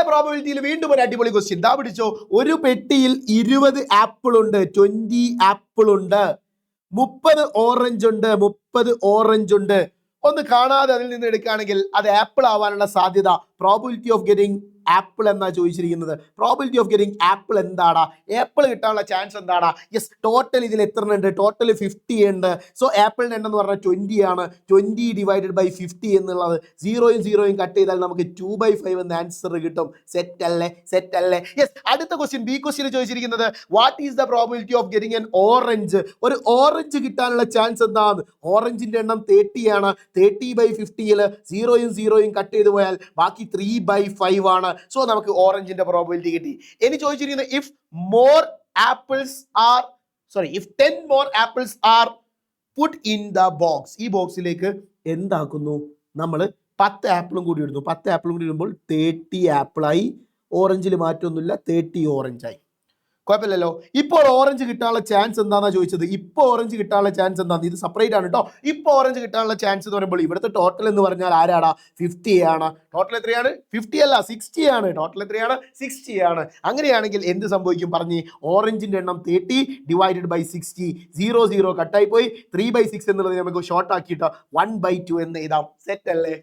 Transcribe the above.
പ്രോബബിലിറ്റിയിൽ വീണ്ടും ഒരു അടിപൊളി ക്വസ്റ്റ്യൻ ദാ പിടിച്ചോ. ഒരു പെട്ടിയിൽ 20 ആപ്പിൾ ഉണ്ട്, 20 ആപ്പിൾ ഉണ്ട്, 30 ഓറഞ്ച് ഉണ്ട്, 30 ഓറഞ്ച് ഉണ്ട്. ഒന്ന് കാണാതെ അതിൽ നിന്ന് എടുക്കുകയാണെങ്കിൽ അത് ആപ്പിൾ ആവാനുള്ള സാധ്യത, പ്രോബബിലിറ്റി ഓഫ് ഗെറ്റിംഗ് ആപ്പിൾ എന്നാ ചോദിച്ചിരിക്കുന്നത്. പ്രോബിലിറ്റി ഓഫ് ഗെറ്റിംഗ് ആപ്പിൾ എന്താടാ, ആപ്പിൾ കിട്ടാനുള്ള ചാൻസ് എന്താടാ? യെസ്, ടോട്ടൽ ഇതിൽ എത്ര ഉണ്ട്? ടോട്ടൽ 50 ഉണ്ട്. സോ ആപ്പിളിന്റെ എണ്ണം എന്ന് പറഞ്ഞാൽ 20 ആണ്. 20 ഡിവൈഡഡ് ബൈ 50 എന്നുള്ളത് 0 കട്ട് ചെയ്താൽ നമുക്ക് 2/5 എന്ന ആൻസർ കിട്ടും. സെറ്റ് അല്ലേ? സെറ്റ് അല്ലേ? യെസ്. അടുത്ത ക്വസ്റ്റ്യൻ, ബി ക്വസ്റ്റ്യൻ ചോദിച്ചിരിക്കുന്നത് what is the probability of getting N orange? ഒരു ഓറഞ്ച് കിട്ടാനുള്ള ചാൻസ് എന്താണ്? ഓറഞ്ചിന്റെ എണ്ണം 30 ആണ്. 30/50 0 കട്ട് ചെയ്ത് പോയാൽ ബാക്കി 3/5 ആണ്. സോ നമുക്ക് ഓറഞ്ചിന്റെ പ്രോബിലിറ്റി കിട്ടി. ഇനി ചോദിച്ചിരിക്കുന്നത് if 10 more apples are put in the box, ഈ ബോക്സിലേക്ക് എന്താക്കുന്നു? നമ്മൾ 10 ആപ്പിളും കൂടി ഇടുന്നു. 10 ആപ്പിളും കൂടി ഇടുമ്പോൾ 30 ആപ്പിളായി. ഓറഞ്ചിൽ മാറ്റമൊന്നുമില്ല, 30 ഓറഞ്ചായി. കുഴപ്പമില്ലല്ലോ. ഇപ്പോൾ ഓറഞ്ച് കിട്ടാനുള്ള ചാൻസ് എന്താണെന്നാ ചോദിച്ചത്. ഇപ്പോൾ ഓറഞ്ച് കിട്ടാനുള്ള ചാൻസ് എന്താണ്? ഇത് സെപ്പറേറ്റ് ആണ് കേട്ടോ. ഇപ്പോൾ ഓറഞ്ച് കിട്ടാനുള്ള ചാൻസ് എന്ന് പറയുമ്പോൾ ഇവിടുത്തെ ടോട്ടൽ എന്ന് പറഞ്ഞാൽ ആരാടാ? 50 ആണ്. ടോട്ടൽ എത്രയാണ്? 50 അല്ല, 60 ആണ്. ടോട്ടൽ എത്രയാണ്? 60 ആണ്. അങ്ങനെയാണെങ്കിൽ എന്ത് സംഭവിക്കും പറഞ്ഞ്? ഓറഞ്ചിന്റെ എണ്ണം 30 ഡിവൈഡഡ് ബൈ 60, 0 കട്ടായി പോയി. 3/6 എന്നുള്ളത് നമുക്ക് ഷോർട്ട് ആക്കിയിട്ട് 1/2 എന്ന് എഴുതാം. സെറ്റ് അല്ലേ?